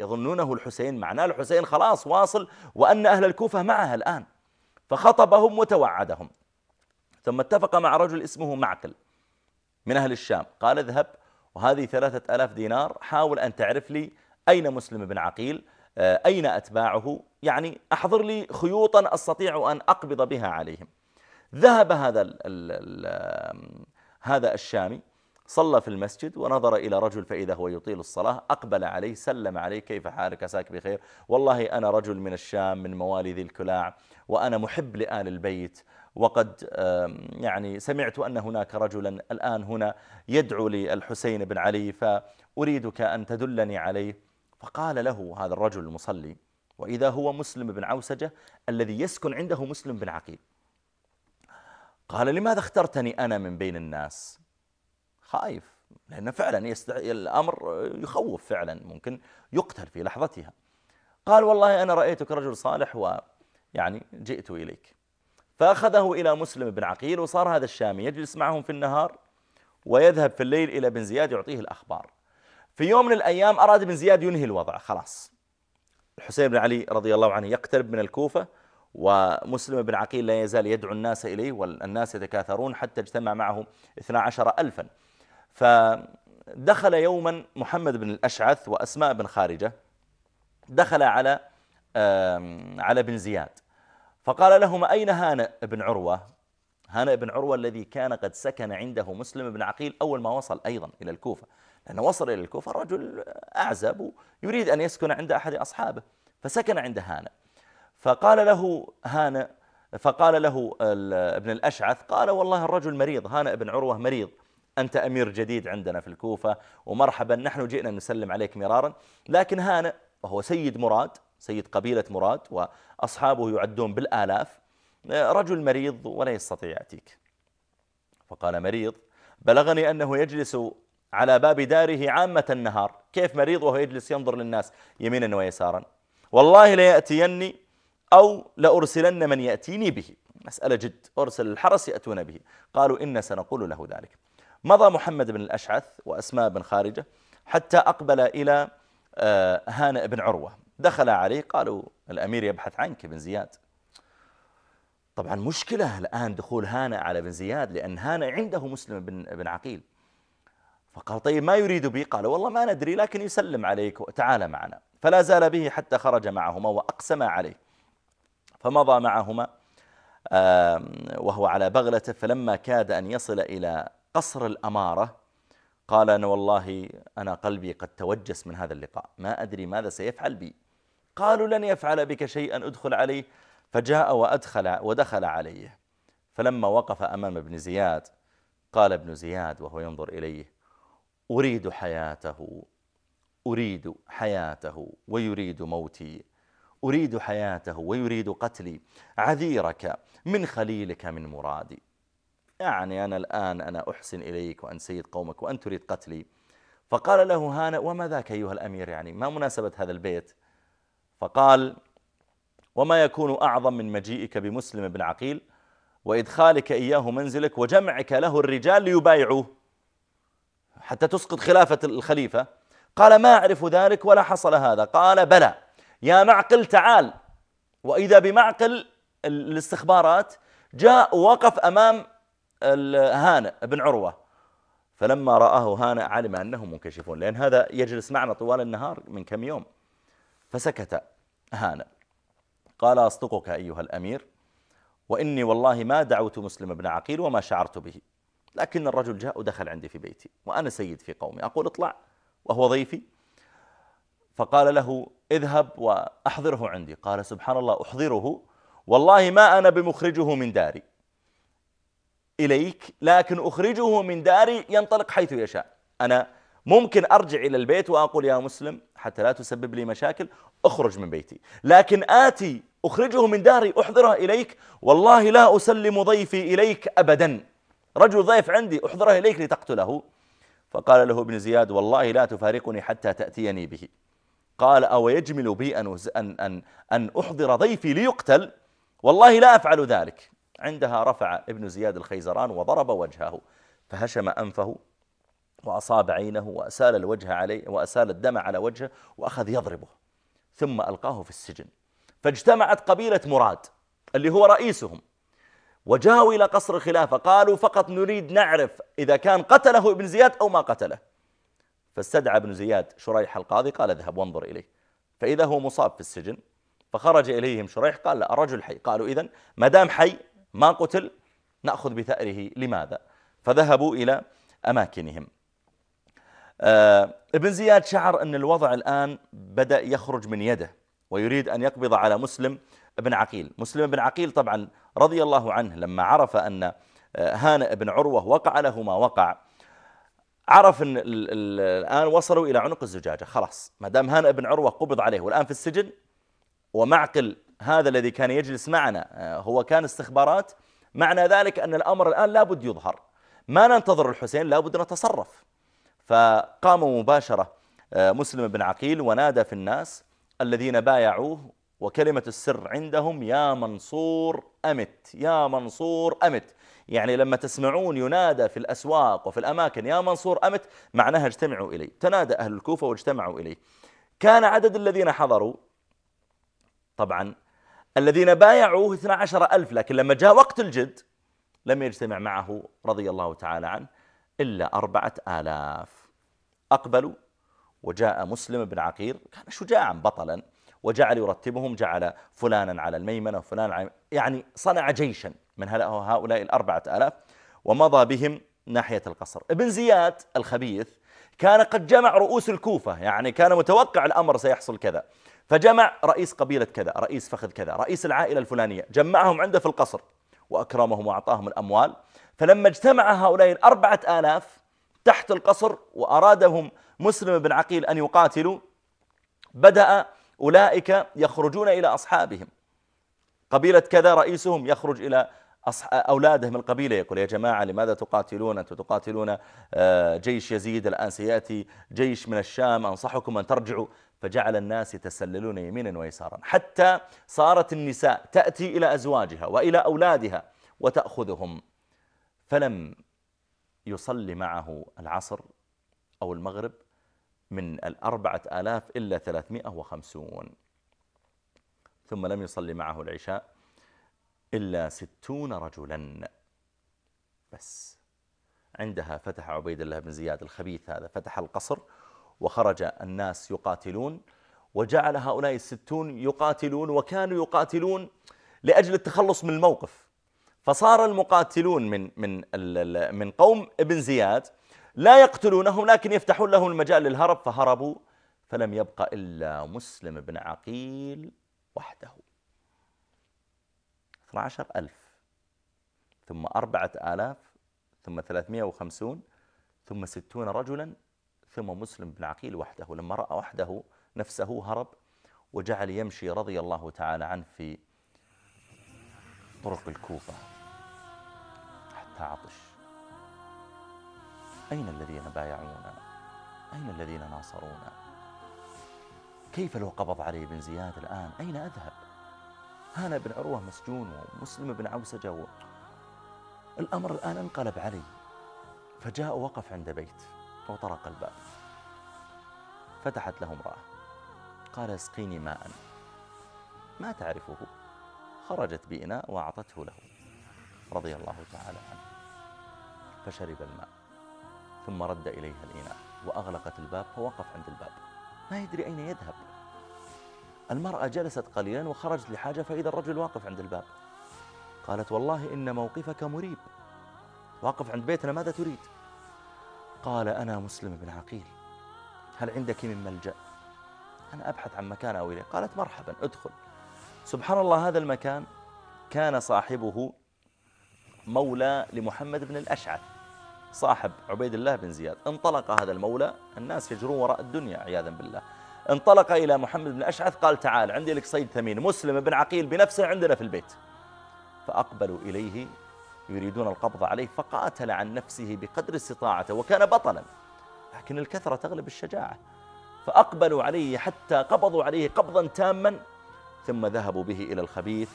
يظنونه الحسين، معناه الحسين خلاص واصل وأن أهل الكوفة معها الآن. فخطبهم وتوعدهم، ثم اتفق مع رجل اسمه معقل من أهل الشام، قال اذهب وهذه 3000 دينار، حاول أن تعرف لي أين مسلم بن عقيل، أين أتباعه، يعني أحضر لي خيوطا أستطيع أن أقبض بها عليهم. ذهب هذا الشامي، صلى في المسجد ونظر إلى رجل فإذا هو يطيل الصلاة، أقبل عليه سلم عليه، كيف حالك، عساك بخير، والله أنا رجل من الشام من موالي ذي الكلاع، وأنا محب لآل البيت، وقد يعني سمعت أن هناك رجلا الآن هنا يدعو للحسين بن علي، فأريدك أن تدلني عليه. فقال له هذا الرجل المصلي، وإذا هو مسلم بن عوسجة الذي يسكن عنده مسلم بن عقيل، قال لماذا اخترتني أنا من بين الناس؟ خايف، لأن فعلا الأمر يخوف، فعلا ممكن يقتل في لحظتها. قال والله أنا رأيتك رجل صالح ويعني جئت إليك. فأخذه إلى مسلم بن عقيل، وصار هذا الشامي يجلس معهم في النهار ويذهب في الليل إلى بن زياد يعطيه الأخبار. في يوم من الأيام أراد بن زياد ينهي الوضع، خلاص الحسين بن علي رضي الله عنه يقترب من الكوفة، ومسلم بن عقيل لا يزال يدعو الناس إليه، والناس يتكاثرون حتى اجتمع معه 12,000. فدخل يوما محمد بن الأشعث وأسماء بن خارجة، دخل على بن زياد، فقال لهما أين هانئ بن عروة؟ هانئ بن عروة الذي كان قد سكن عنده مسلم بن عقيل أول ما وصل أيضا إلى الكوفة، لأنه وصل إلى الكوفة رجل أعزب يريد أن يسكن عند أحد أصحابه، فسكن عند هانئ. فقال له هانئ، فقال له ابن الأشعث، قال والله الرجل مريض، هانئ بن عروة مريض، أنت أمير جديد عندنا في الكوفة ومرحبا، نحن جئنا نسلم عليك مرارا، لكن هانئ وهو سيد مراد، سيد قبيلة مراد وأصحابه يعدون بالآلاف، رجل مريض ولا يستطيع يأتيك. فقال مريض؟ بلغني أنه يجلس على باب داره عامة النهار، كيف مريض وهو يجلس ينظر للناس يمينا ويسارا؟ والله ليأتيني أو لأرسلن من يأتيني به، مسألة جد، أرسل الحرس يأتون به. قالوا إن سنقول له ذلك. مضى محمد بن الأشعث وأسماء بن خارجة حتى أقبل إلى هانئ بن عروة، دخل عليه، قالوا الأمير يبحث عنك بن زياد. طبعا مشكلة الآن دخول هانئ على بن زياد، لأن هانئ عنده مسلم بن عقيل. فقال طيب ما يريد بي؟ قال والله ما ندري، لكن يسلم عليك وتعالى معنا. فلا زال به حتى خرج معهما وأقسم عليه، فمضى معهما وهو على بغلته. فلما كاد أن يصل إلى قصر الأمارة قال أنا والله أنا قلبي قد توجس من هذا اللقاء، ما أدري ماذا سيفعل بي. قالوا لن يفعل بك شيئا، ادخل عليه. فجاء ودخل عليه. فلما وقف أمام ابن زياد قال ابن زياد وهو ينظر إليه أريد حياته، أريد حياته ويريد موتي، أريد حياته ويريد قتلي، عذيرك من خليلك من مرادي. يعني أنا الآن أنا أحسن إليك وأن سيد قومك وأن تريد قتلي. فقال له هانئ وما ذاك أيها الأمير، يعني ما مناسبة هذا البيت؟ فقال وما يكون أعظم من مجيئك بمسلم بن عقيل وإدخالك إياه منزلك وجمعك له الرجال ليبايعوه حتى تسقط خلافة الخليفة. قال ما أعرف ذلك ولا حصل هذا. قال بلى يا معقل تعال. وإذا بمعقل الاستخبارات جاء ووقف أمام هانئ بن عروة. فلما رآه هانئ علم أنهم منكشفون، لأن هذا يجلس معنا طوال النهار من كم يوم. فسكت هانئ. قال أصدقك أيها الأمير، وإني والله ما دعوت مسلم بن عقيل وما شعرت به، لكن الرجل جاء ودخل عندي في بيتي وأنا سيد في قومي، أقول اطلع وهو ضيفي. فقال له اذهب وأحضره عندي. قال سبحان الله أحضره، والله ما أنا بمخرجه من داري إليك، لكن أخرجه من داري ينطلق حيث يشاء. أنا ممكن أرجع إلى البيت وأقول يا مسلم حتى لا تسبب لي مشاكل أخرج من بيتي، لكن آتي أخرجه من داري أحضره إليك، والله لا أسلم ضيفي إليك أبدا. رجل ضيف عندي أحضره إليك لتقتله. فقال له ابن زياد والله لا تفارقني حتى تأتيني به. قال أو يجمل بي أن أحضر ضيفي ليقتل؟ والله لا أفعل ذلك. عندها رفع ابن زياد الخيزران وضرب وجهه فهشم أنفه وأصاب عينه وأسال الوجه عليه وأسال الدم على وجهه وأخذ يضربه، ثم ألقاه في السجن. فاجتمعت قبيلة مراد اللي هو رئيسهم وجاءوا إلى قصر الخلافة، قالوا فقط نريد نعرف إذا كان قتله ابن زياد أو ما قتله. فاستدعى ابن زياد شريح القاضي، قال اذهب وانظر إليه، فإذا هو مصاب في السجن. فخرج إليهم شريح قال لا، الرجل حي. قالوا إذن ما دام حي ما قتل نأخذ بثأره، لماذا؟ فذهبوا إلى أماكنهم. ابن زياد شعر أن الوضع الآن بدأ يخرج من يده ويريد أن يقبض على مسلم بن عقيل. مسلم بن عقيل طبعا رضي الله عنه لما عرف أن هانئ بن عروة وقع له ما وقع، عرف أن الآن وصلوا إلى عنق الزجاجة، خلاص ما دام هانئ بن عروة قبض عليه والآن في السجن، ومعقل هذا الذي كان يجلس معنا هو كان استخبارات، معنى ذلك أن الأمر الآن لابد يظهر، ما ننتظر الحسين، لابد نتصرف. فقام مباشرة مسلم بن عقيل ونادى في الناس الذين بايعوه، وكلمة السر عندهم يا منصور أمت، يا منصور أمت. يعني لما تسمعون ينادى في الأسواق وفي الأماكن يا منصور أمت معناها اجتمعوا إليه. تنادى أهل الكوفة واجتمعوا إليه. كان عدد الذين حضروا طبعا الذين بايعوه 12,000، لكن لما جاء وقت الجد لم يجتمع معه رضي الله تعالى عنه إلا 4,000. أقبلوا وجاء مسلم بن عقيل، كان شجاعا بطلا، وجعل يرتبهم، جعل فلانا على الميمنة وفلانا على، يعني صنع جيشا من هؤلاء 4,000 ومضى بهم ناحية القصر. ابن زياد الخبيث كان قد جمع رؤوس الكوفة، يعني كان متوقع الأمر سيحصل كذا، فجمع رئيس قبيلة كذا، رئيس فخذ كذا، رئيس العائلة الفلانية، جمعهم عنده في القصر وأكرمهم وأعطاهم الأموال. فلما اجتمع هؤلاء 4,000 تحت القصر وأرادهم مسلم بن عقيل أن يقاتلوا، بدأ أولئك يخرجون إلى أصحابهم. قبيلة كذا رئيسهم يخرج إلى أولادهم القبيلة يقول يا جماعة لماذا تقاتلون؟ أنتم تقاتلون جيش يزيد، الآن سيأتي جيش من الشام، أنصحكم أن ترجعوا. فجعل الناس يتسللون يمينا ويسارا، حتى صارت النساء تأتي إلى أزواجها وإلى أولادها وتأخذهم. فلم يصلي معه العصر أو المغرب من 4,000 إلا 350، ثم لم يصلي معه العشاء إلا 60 رجلا بس. عندها فتح عبيد الله بن زياد الخبيث هذا، فتح القصر وخرج الناس يقاتلون، وجعل هؤلاء 60 يقاتلون، وكانوا يقاتلون لأجل التخلص من الموقف. فصار المقاتلون من قوم ابن زياد لا يقتلونهم، لكن يفتحون لهم المجال للهرب، فهربوا، فلم يبق إلا مسلم بن عقيل وحده. 12,000 ثم 4,000 ثم 350 ثم 60 رجلا ثم مسلم بن عقيل وحده. لما رأى وحده نفسه هرب وجعل يمشي رضي الله تعالى عنه في طرق الكوفة حتى عطش. أين الذين بايعونا؟ أين الذين ناصرونا؟ كيف لو قبض علي بن زياد الآن؟ أين أذهب؟ هانئ بن عروة مسجون ومسلم بن عوسجة الأمر الآن انقلب علي. فجاء وقف عند بيت وطرق الباب، فتحت له امرأة، قال اسقيني ماء، ما تعرفه. خرجت بإناء وأعطته له رضي الله تعالى عنه، فشرب الماء ثم رد إليها الإناء وأغلقت الباب، فوقف عند الباب ما يدري أين يذهب. المرأة جلست قليلا وخرجت لحاجة، فإذا الرجل واقف عند الباب. قالت والله إن موقفك مريب، واقف عند بيتنا ماذا تريد؟ قال أنا مسلم بن عقيل، هل عندك من ملجأ؟ أنا أبحث عن مكان أو إليه. قالت مرحبا ادخل. سبحان الله، هذا المكان كان صاحبه مولى لمحمد بن الأشعث صاحب عبيد الله بن زياد. انطلق هذا المولى، الناس يجرون وراء الدنيا عياذا بالله، انطلق إلى محمد بن الأشعث قال تعال عندي لك صيد ثمين، مسلم بن عقيل بنفسه عندنا في البيت. فأقبلوا إليه يريدون القبض عليه، فقاتل عن نفسه بقدر استطاعته، وكان بطلا، لكن الكثرة تغلب الشجاعة. فأقبلوا عليه حتى قبضوا عليه قبضا تاما، ثم ذهبوا به إلى الخبيث